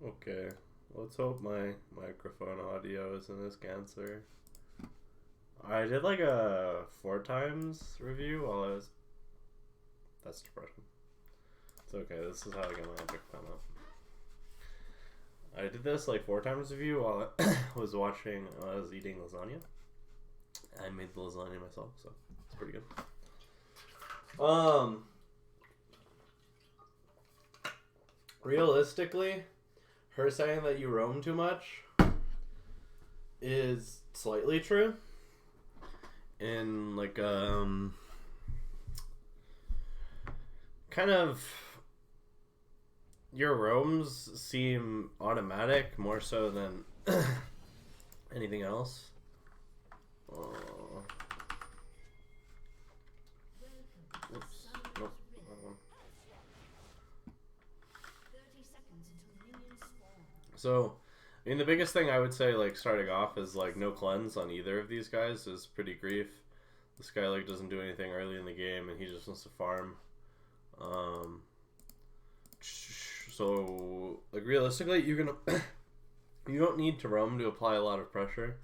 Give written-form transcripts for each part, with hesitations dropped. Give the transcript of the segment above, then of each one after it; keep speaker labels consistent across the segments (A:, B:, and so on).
A: Okay, let's hope my microphone audio isn't as cancer. I did like a 4x review while I was. That's depression. It's okay, this is how I get my epic pen up. I did this like 4x review while I was eating lasagna. I made the lasagna myself, so it's pretty good. Realistically, her saying that you roam too much is slightly true. In like kind of your roams seem automatic more so than anything else. Oops. Nope. So, I mean, the biggest thing I would say, like, starting off is, like, no cleanse on either of these guys is pretty grief. This guy, like, doesn't do anything early in the game, and he just wants to farm. So, like, realistically, you don't need to roam to apply a lot of pressure.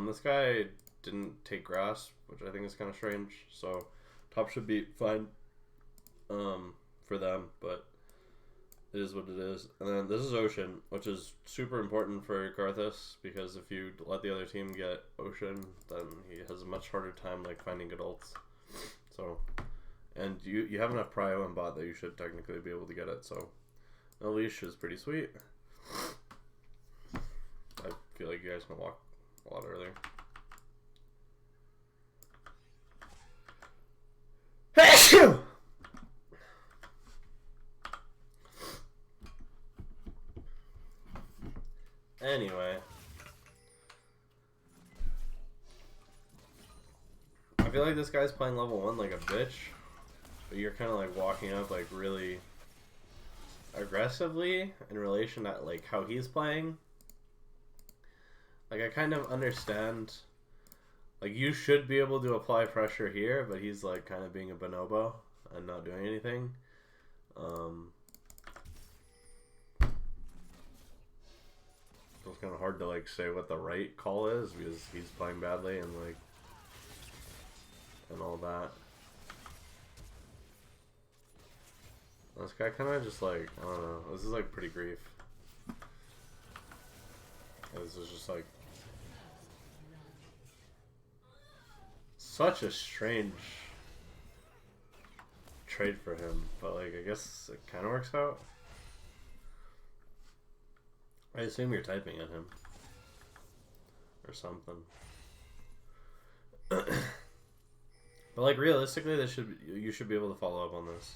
A: This guy didn't take grass, which I think is kind of strange, so top should be fine for them, but it is what it is. And then this is Ocean, which is super important for Karthus, because if you let the other team get Ocean, then he has a much harder time like finding good ults. So, and you have enough prio and bot that you should technically be able to get it, so no leash is pretty sweet. I feel like you guys can walk a lot earlier. Anyway, I feel like this guy's playing level 1 like a bitch, but you're kind of like walking up like really aggressively in relation to like how he's playing. Like, I kind of understand, like, you should be able to apply pressure here, but he's like kind of being a bonobo and not doing anything. It's kind of hard to like say what the right call is because he's playing badly and like and all that. This guy kind of just like, I don't know. This is like pretty grief. This is just like such a strange trade for him, but like I guess it kind of works out. I assume you're typing at him or something. But like realistically, you should be able to follow up on this.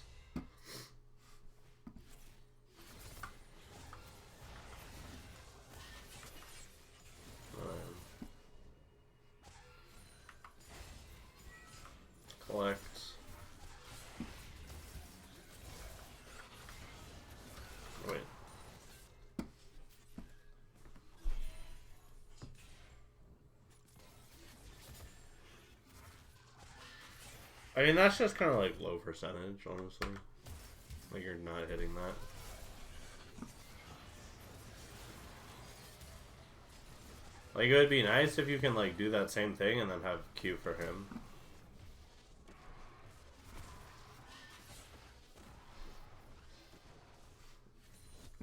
A: Collect. Wait. I mean, that's just kind of like low percentage, honestly. Like, you're not hitting that. Like, it would be nice if you can, like, do that same thing and then have Q for him.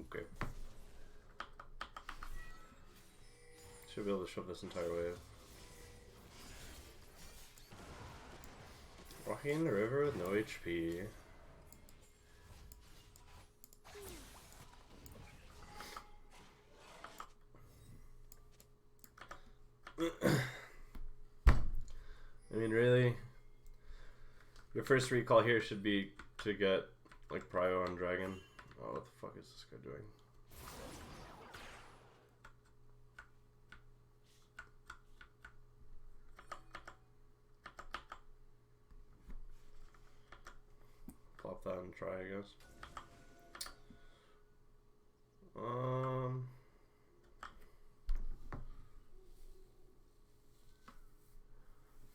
A: Okay. Should be able to shove this entire wave. Walking in the river with no HP. I mean, really, your first recall here should be to get like prio on dragon. Oh, what the fuck is this guy doing? Plop that and try, I guess.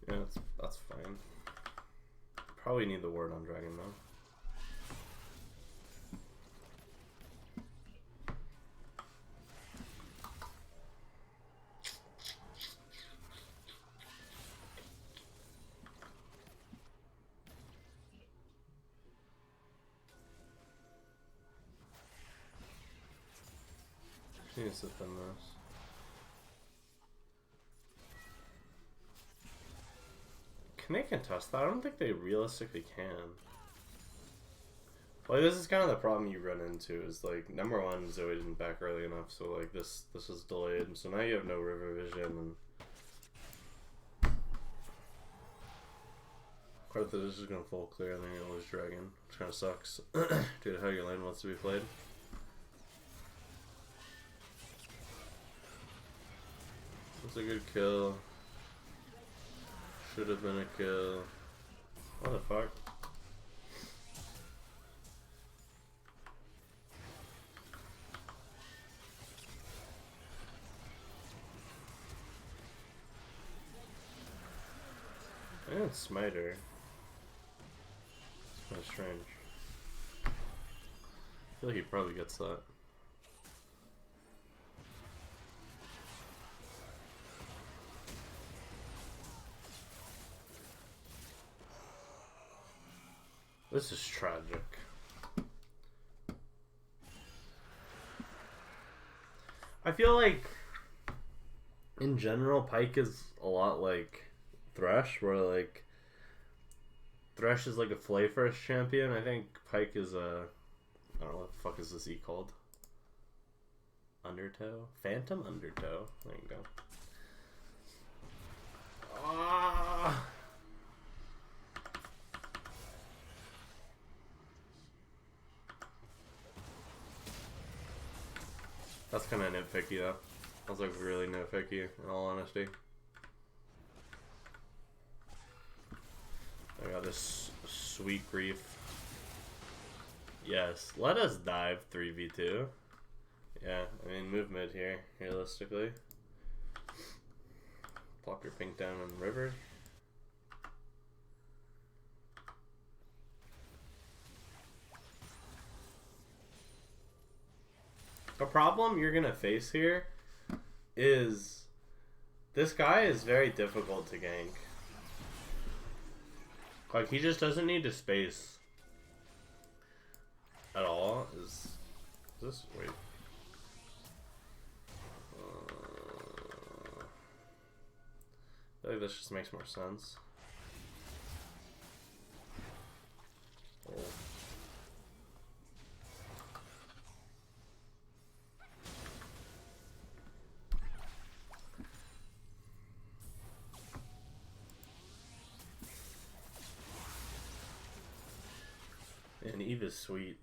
A: Yeah, that's fine. Probably need the word on dragon though. needs to thin this. Can they contest that? I don't think they realistically can. Like, this is kind of the problem you run into, is like, number one, Zoe didn't back early enough, so like this is delayed, and so now you have no river vision, and Carthage is just gonna full clear and then you're gonna lose dragon, which kinda sucks due to how your lane wants to be played. That's a good kill. Should have been a kill. What the fuck? I didn't smite her. It's kind of strange. I feel like he probably gets that. This is tragic. I feel like, in general, Pyke is a lot like Thresh, where like Thresh is like a flay first champion. I think Pyke is a, I don't know what the fuck is this E called? Undertow? Phantom Undertow. There you go. Ah. That's kind of nitpicky though. That was like really nitpicky, in all honesty. I got this sweet grief. Yes, let us dive 3v2. Yeah, I mean, move mid here, realistically. Plop your pink down on the river. The problem you're gonna face here is this guy is very difficult to gank. Like, he just doesn't need to space at all. Is this, wait. I feel like this just makes more sense. Oh. And Eve is sweet.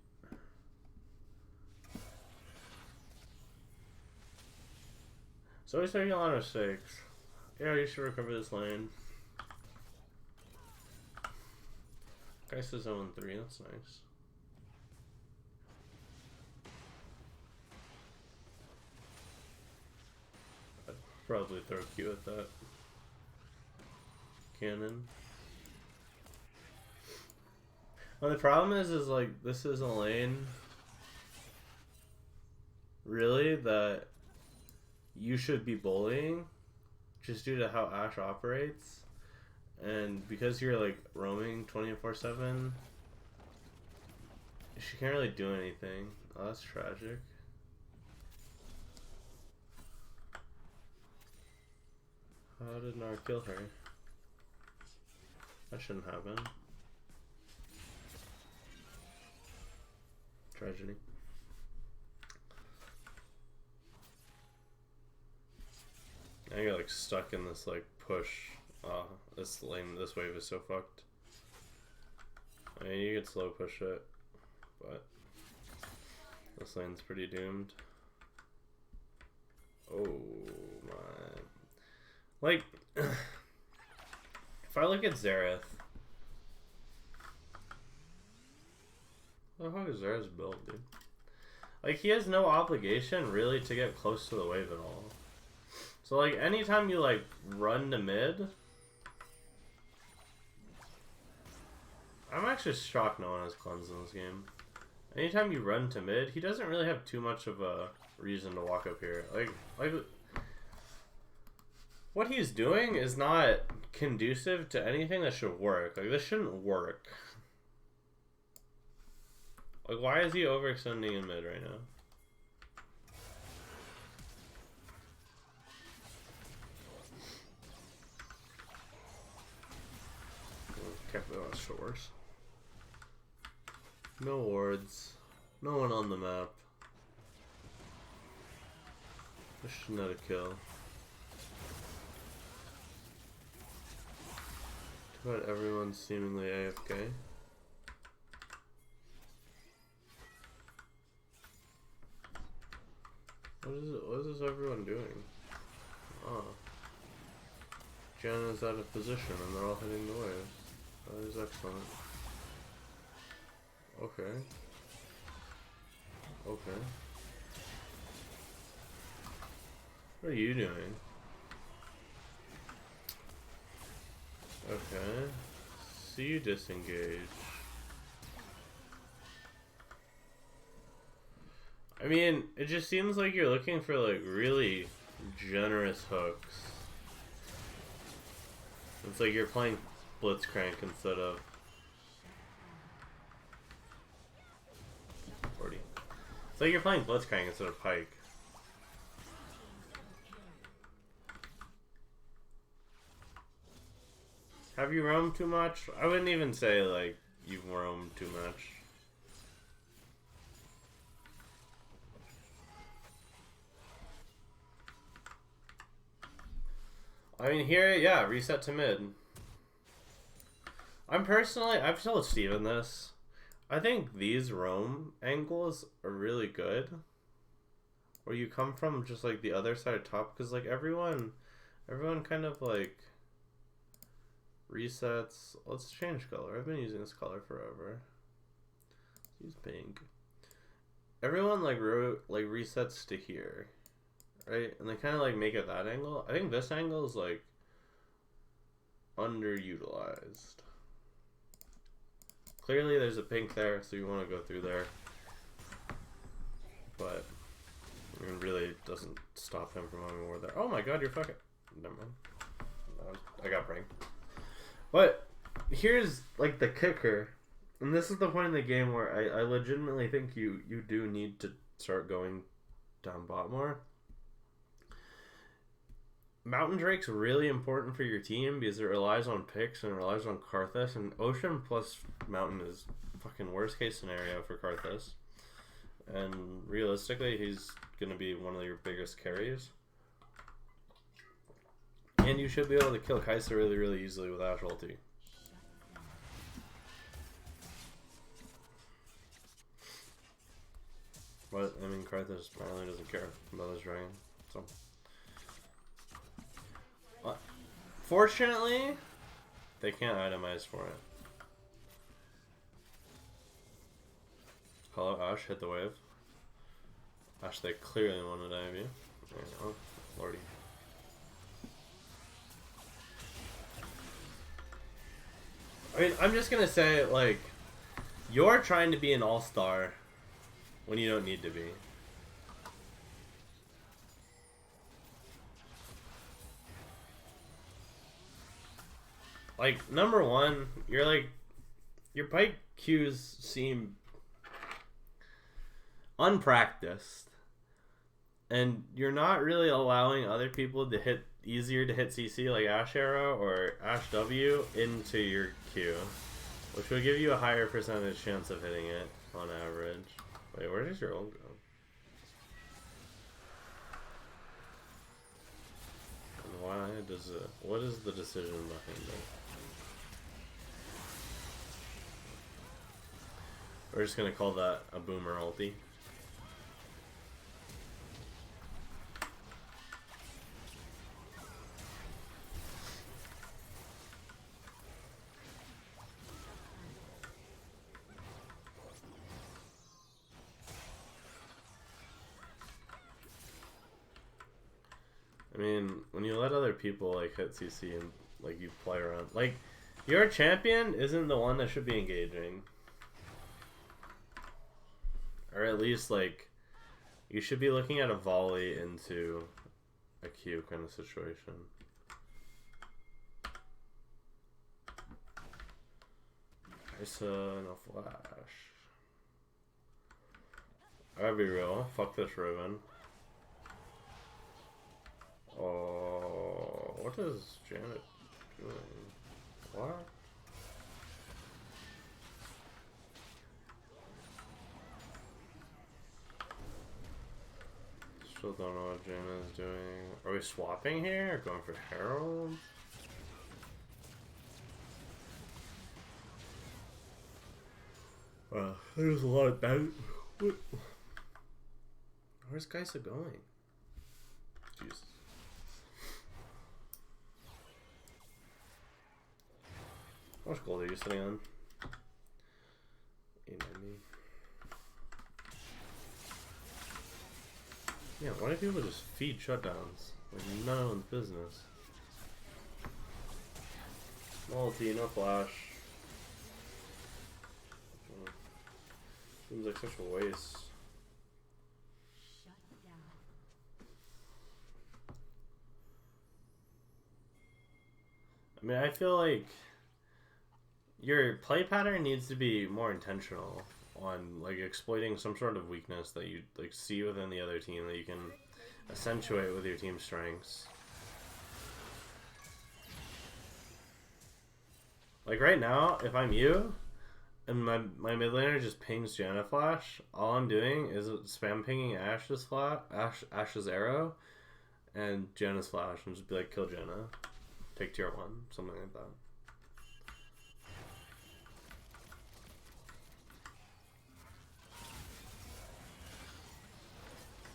A: So he's making a lot of mistakes. Yeah, you should recover this lane. Geist is 0-3, that's nice. I'd probably throw Q at that cannon. Well, the problem is like, this is a lane, really, that you should be bullying, just due to how Ashe operates, and because you're like roaming 24/7, she can't really do anything. Oh, that's tragic. How did Gnar kill her? That shouldn't happen. Tragedy. I got like stuck in this like push. This lane, this wave is so fucked. I mean, you could slow push it, but this lane's pretty doomed. Oh my! Like, if I look at Xerath, what the fuck is Xerath's build, dude? Like, he has no obligation really to get close to the wave at all. So like, anytime you like run to mid, I'm actually shocked no one has cleanse in this game. Anytime you run to mid, he doesn't really have too much of a reason to walk up here. Like what he's doing is not conducive to anything that should work. Like, this shouldn't work. Like, why is he overextending in mid right now? check the stores. No wards. No one on the map. This should not a kill. Too bad everyone's seemingly AFK. What is this everyone doing? Oh. Janna's out of position and they're all hitting the waves. That is excellent. Okay. Okay. What are you doing? Okay. See you disengage. I mean, it just seems like you're looking for like really generous hooks. It's like you're playing Blitzcrank instead of 40. It's like you're playing Blitzcrank instead of Pike. Have you roamed too much? I wouldn't even say like you've roamed too much. I mean, here, yeah, reset to mid. I've told Steven this. I think these roam angles are really good. Where you come from just like the other side of top, because like everyone kind of like resets. Let's change color. I've been using this color forever. Let's use pink. Everyone like resets to here. Right? And they kind of like make it that angle. I think this angle is like underutilized. Clearly there's a pink there, so you want to go through there. But it really doesn't stop him from having more there. Oh my god, you're fucking... Never mind. I got brain. But here's like the kicker. And this is the point in the game where I legitimately think you do need to start going down bot more. Mountain Drake's really important for your team because it relies on picks and it relies on Karthus, and Ocean plus Mountain is fucking worst case scenario for Karthus. And realistically, he's gonna be one of your biggest carries. And you should be able to kill Kai'Sa really, really easily with Ashe ulti. But, I mean, Karthus apparently doesn't care about his dragon, so... Fortunately, they can't itemize for it. Hello, Ashe, hit the wave. Ashe, they clearly want to dive you. There you go. Lordy. I mean, I'm just gonna say, like, you're trying to be an all-star when you don't need to be. Like, number one, you're like, your Pike Qs seem unpracticed. And you're not really allowing other people to hit, easier to hit CC like Ashe Arrow or Ashe W into your Q. Which would give you a higher percentage chance of hitting it on average. Wait, where does your ult go? And why does it, what is the decision behind it? We're just gonna call that a boomer ulti. I mean, when you let other people like hit CC and like you play around, like your champion isn't the one that should be engaging. Or at least, like, you should be looking at a volley into a Q kind of situation. Kai'Sa and a flash. I gotta be real. Fuck this Riven. Oh, what is Janet doing? What? Still don't know what Jaina is doing. Are we swapping here or going for Herald? There's a lot of bad. Where's Geisa going? Jesus. How much gold are you sitting on? 890. Yeah, why do people just feed shutdowns? Like none of it's business. Multi, no flash. Seems like such a waste. I mean, I feel like your play pattern needs to be more intentional on like exploiting some sort of weakness that you like see within the other team that you can accentuate with your team's strengths. Like right now, if I'm you and my mid laner just pings Janna Flash, all I'm doing is spam pinging Ash's arrow and Janna's flash and just be like, kill Janna. Take tier 1, something like that.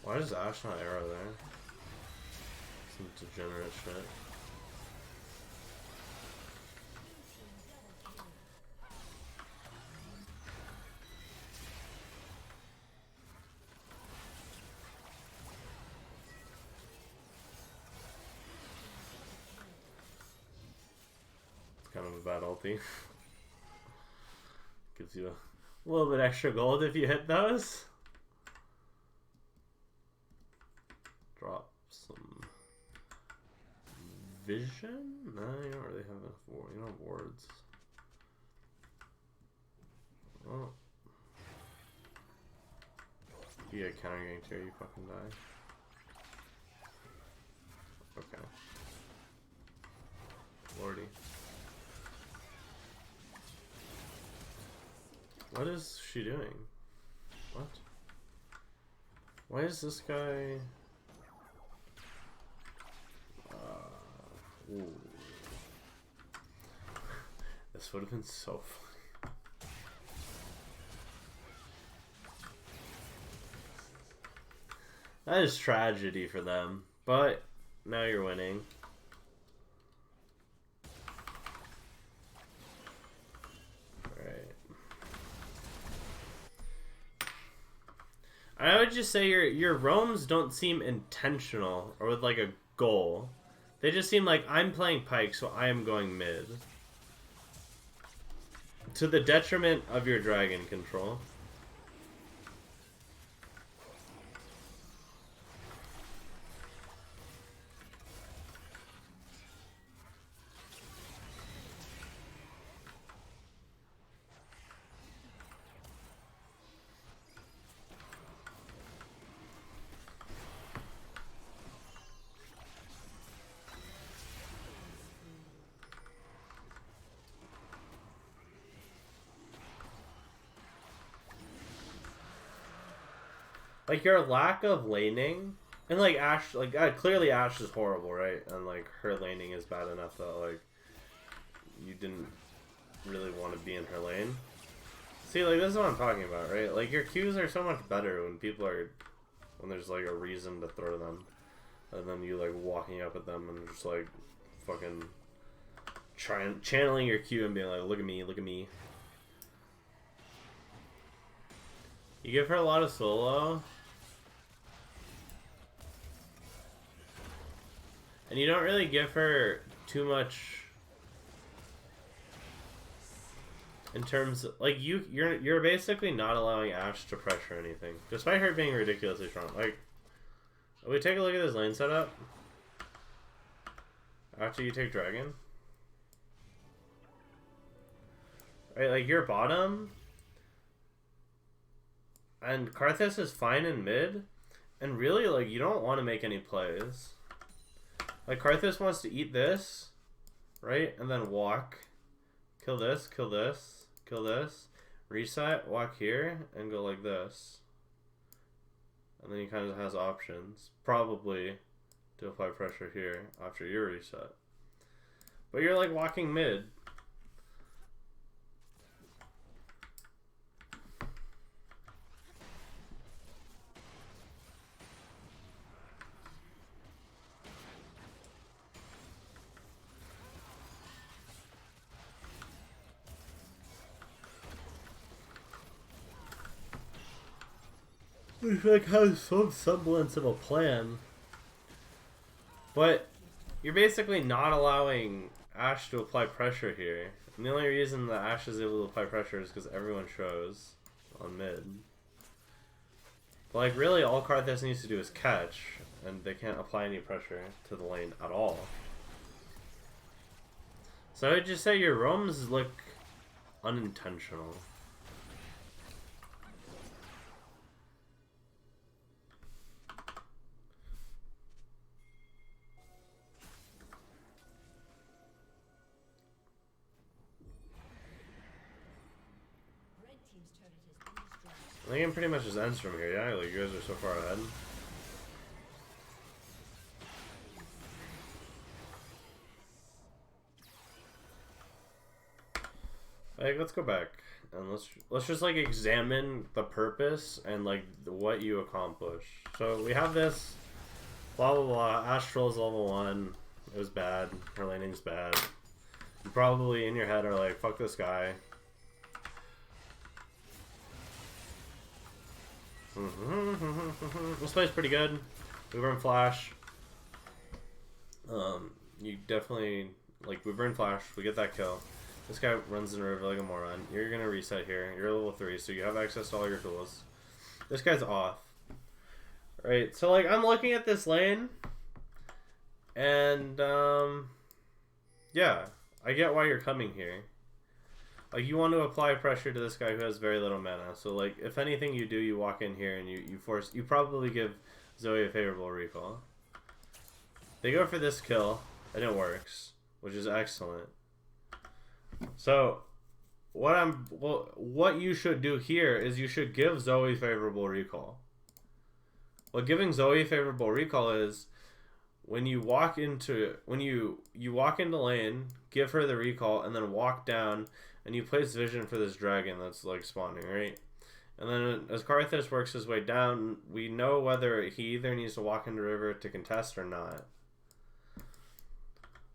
A: Why is Ashe not arrow there? Some degenerate shit. It's kind of a bad ulti. Gives you a little bit extra gold if you hit those. Drop some vision? No, you don't really have enough war. You don't have wards. Oh. You get counter ganked here, you fucking die. Okay. Lordy. What is she doing? What? Why is this guy... Ooh. This would have been so funny. That is tragedy for them, but now you're winning. Alright. I would just say your roams don't seem intentional or with like a goal. They just seem like I'm playing Pyke, so I am going mid. To the detriment of your dragon control. Like, your lack of laning, and, like, Ashe, like, clearly Ashe is horrible, right? And, like, her laning is bad enough that, like, you didn't really want to be in her lane. See, like, this is what I'm talking about, right? Like, your Qs are so much better when people are, when there's, like, a reason to throw them. And then you, like, walking up at them and just, like, fucking channeling your Q and being like, look at me, look at me. You give her a lot of solo. And you don't really give her too much in terms of, like, you're basically not allowing Ashe to pressure anything, despite her being ridiculously strong. Like, we take a look at this lane setup after you take dragon. Right, like your bottom and Karthus is fine in mid, and really, like, you don't want to make any plays. Like, Karthus wants to eat this, right? And then walk. Kill this, kill this, kill this. Reset, walk here, and go like this. And then he kind of has options, probably, to apply pressure here after your reset. But you're like walking mid. Which like has some semblance of a plan. But you're basically not allowing Ashe to apply pressure here. And the only reason that Ashe is able to apply pressure is because everyone shows on mid. But like really all Karthus needs to do is catch, and they can't apply any pressure to the lane at all. So I would just say your roams look unintentional. The game pretty much just ends from here, yeah? Like, you guys are so far ahead. Like, let's go back. And let's just, like, examine the purpose and, like, what you accomplish. So, we have this. Blah, blah, blah. Astral is level 1. It was bad. Her laning's bad. You probably, in your head, are like, fuck this guy. This play's pretty good. We burn flash. You definitely like we burn flash. We get that kill. This guy runs in the river like a moron. You're gonna reset here. You're level 3, so you have access to all your tools. This guy's off. Right. So like I'm looking at this lane, and yeah, I get why you're coming here. Like, you want to apply pressure to this guy who has very little mana. So, like, if anything you do, you walk in here and you probably give Zoe a favorable recall. They go for this kill, and it works, which is excellent. So, what you should do here is you should give Zoe favorable recall. What giving Zoe favorable recall is when you walk into lane, give her the recall, and then walk down. And you place vision for this dragon that's like spawning, right? And then as Karthus works his way down, we know whether he either needs to walk into river to contest or not.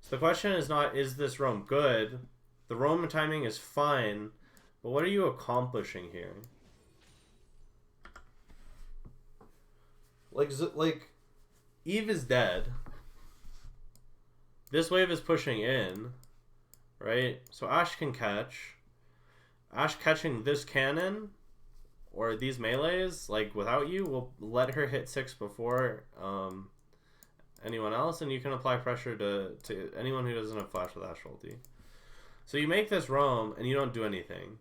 A: So the question is not, is this roam good? The roam timing is fine, but what are you accomplishing here? Like Eve is dead. This wave is pushing in. Right? So Ashe can catch. Ashe catching this cannon or these melees, like without you, will let her hit 6 before anyone else, and you can apply pressure to anyone who doesn't have flash with Ashe ulti. So you make this roam and you don't do anything.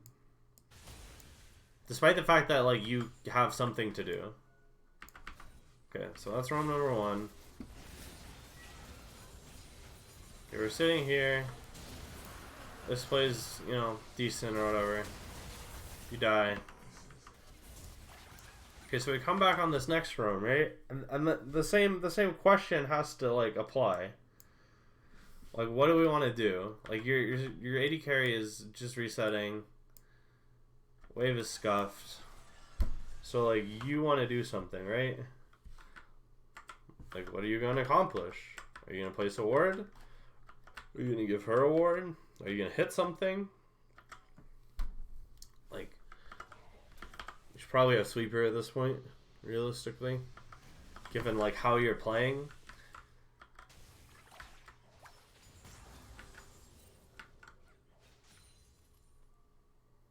A: Despite the fact that like you have something to do. Okay, so that's roam number 1. Okay, we're sitting here. This plays, you know, decent or whatever. You die. Okay, so we come back on this next roam, right? And the same question has to like apply. Like, what do we want to do? Like your AD carry is just resetting. Wave is scuffed. So like you want to do something, right? Like, what are you going to accomplish? Are you going to place a ward? Are you going to give her a ward? Are you going to hit something? Like, you should probably have sweeper at this point, realistically. Given, like, how you're playing.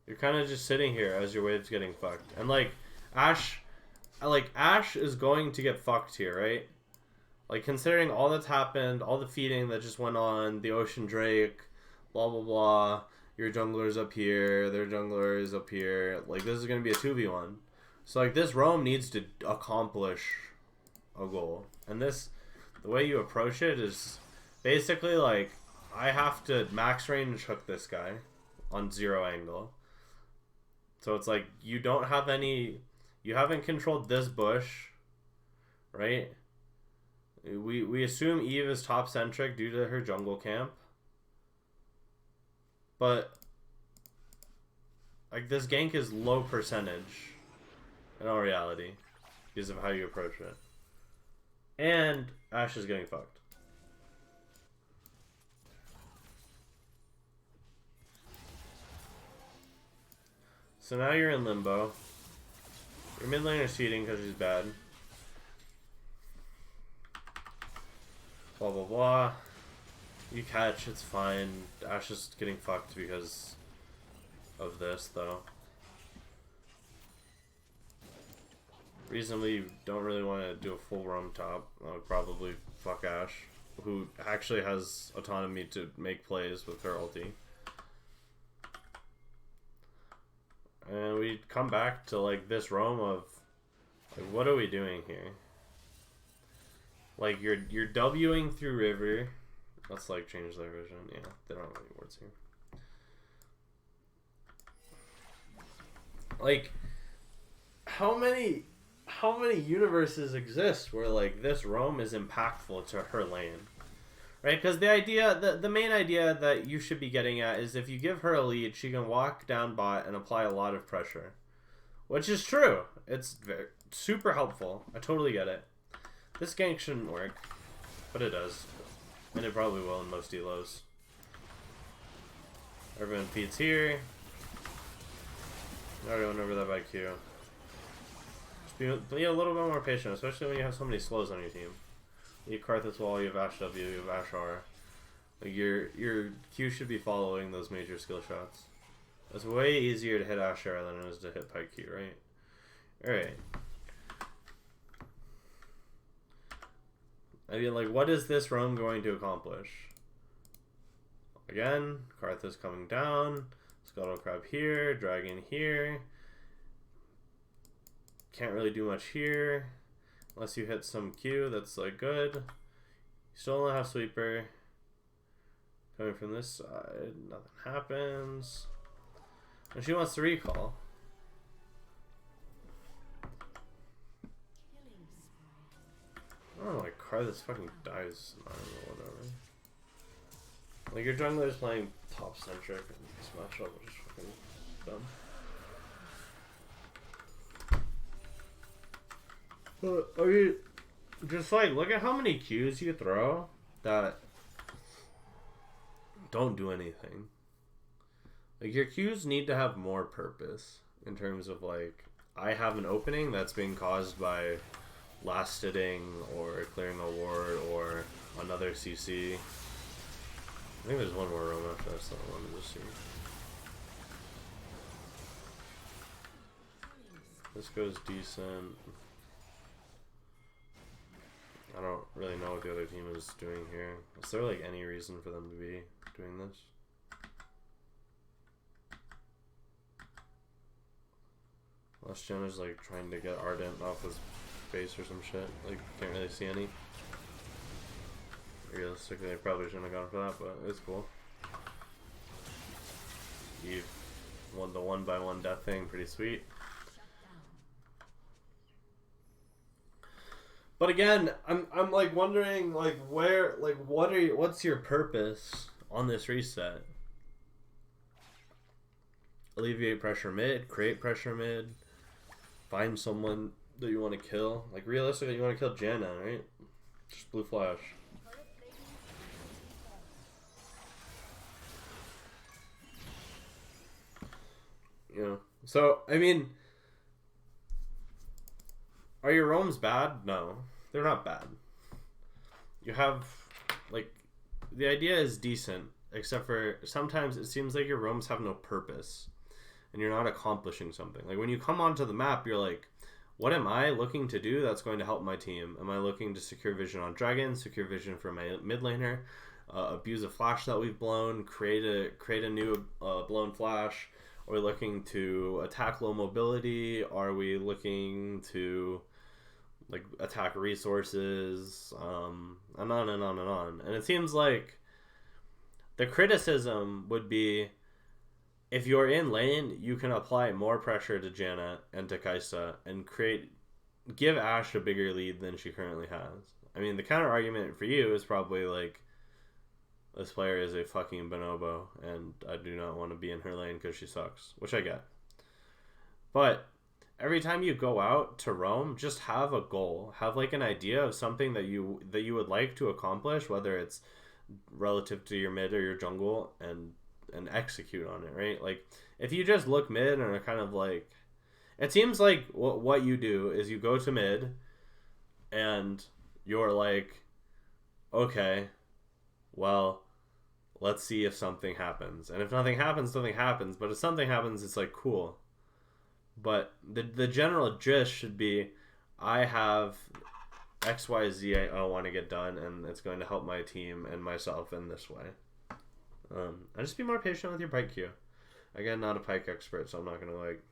A: You're kind of just sitting here as your wave's getting fucked. And, like, Ashe is going to get fucked here, right? Like, considering all that's happened, all the feeding that just went on, the Ocean Drake, blah, blah, blah. Your jungler's up here, their jungler is up here. Like, this is going to be a 2v1. So, like, this roam needs to accomplish a goal. And this, the way you approach it is basically, like, I have to max range hook this guy on 0 angle. So, it's like, you don't have any, you haven't controlled this bush right? We assume Eve is top centric due to her jungle camp, but like this gank is low percentage in all reality because of how you approach it, and Ashe is getting fucked. So now you're in limbo. Your mid laner's cheating because she's bad. Blah blah blah. You catch, it's fine. Ashe is getting fucked because of this, though. Reasonably, you don't really want to do a full roam top. I would probably fuck Ashe, who actually has autonomy to make plays with her ulti. And we come back to like this roam of like, what are we doing here? Like you're Wing through river. Let's like change their vision. Yeah, they don't have any words here. Like how many universes exist where like this roam is impactful to her lane? Right? Because the main idea that you should be getting at is if you give her a lead, she can walk down bot and apply a lot of pressure. Which is true. It's super helpful. I totally get it. This gank shouldn't work, but it does. And it probably will in most elos. Everyone feeds here. I already went over that by Q. Just be a little bit more patient, especially when you have so many slows on your team. You have Karthus Wall, you have Ashe W, you have Ashe R. Like your Q should be following those major skill shots. It's way easier to hit Ashe R than it is to hit Pike Q, right? Alright. I mean, like, what is this roam going to accomplish? Again, Karthus coming down. Scuttle Crab here, Dragon here. Can't really do much here. Unless you hit some Q, that's like good. You still don't have Sweeper. Coming from this side, nothing happens. And she wants to recall. I don't know, like Karthus fucking dies. I don't know, whatever. Like your jungler is playing top centric and this matchup is fucking dumb. But I mean, just like look at how many Qs you throw that don't do anything. Like your Qs need to have more purpose in terms of like I have an opening that's being caused by last sitting or clearing a ward or another CC. I think there's one more roam after that's not one to see. This goes decent. I don't really know what the other team is doing here. Is there like any reason for them to be doing this? Last Gen is like trying to get Ardent off his face or some shit. Like, can't really see any. Realistically, I probably shouldn't have gone for that, but it's cool. Eve won the 1x1 death thing, pretty sweet. But again, I'm like wondering like where like what's your purpose on this reset? Alleviate pressure mid, create pressure mid, find someone that you want to kill. Like realistically, you want to kill Janna, right? Just blue flash. You know. So I mean, are your roams bad? No, they're not bad. You have like the idea is decent, except for sometimes it seems like your roams have no purpose, and you're not accomplishing something. Like when you come onto the map, you're like, what am I looking to do that's going to help my team? Am I looking to secure vision on Dragon, secure vision for my mid laner, abuse a flash that we've blown, create a new blown flash? Are we looking to attack low mobility? Are we looking to like attack resources? And on and on and on. And it seems like the criticism would be if you're in lane, you can apply more pressure to Janna and to Kai'Sa and create give Ashe a bigger lead than she currently has. I mean, the counter argument for you is probably like, this player is a fucking bonobo, and I do not want to be in her lane because she sucks, which I get. But every time you go out to roam, just have a goal, have like an idea of something that you would like to accomplish, whether it's relative to your mid or your jungle, and execute on it, right? Like, if you just look mid and are kind of like, it seems like what you do is you go to mid and you're like, okay, well, let's see if something happens. And if nothing happens, nothing happens. But if something happens, it's like, cool. But the general gist should be, I have XYZ I want to get done, and it's going to help my team and myself in this way. And just be more patient with your pike queue. Again, not a pike expert, so I'm not going to like,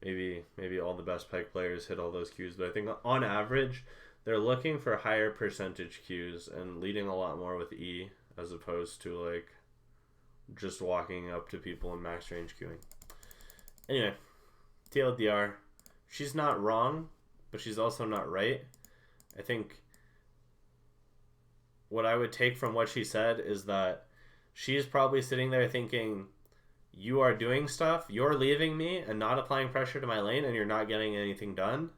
A: maybe all the best pike players hit all those queues, but I think on average, they're looking for higher percentage queues and leading a lot more with E, as opposed to like just walking up to people in max range queuing. Anyway, TLDR, she's not wrong, but she's also not right. I think what I would take from what she said is that she's probably sitting there thinking, you are doing stuff, you're leaving me and not applying pressure to my lane, and you're not getting anything done.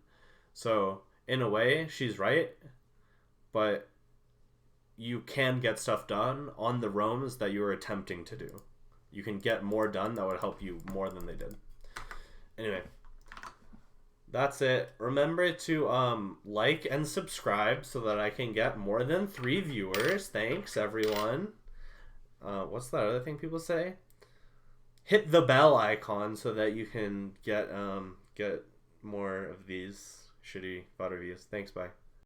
A: So in a way, she's right, but you can get stuff done on the roams that you are attempting to do. You can get more done that would help you more than they did. Anyway, that's it. Remember to like and subscribe so that I can get more than 3 viewers. Thanks, everyone. What's that other thing people say? Hit the bell icon so that you can get more of these shitty fodder views. Thanks, bye.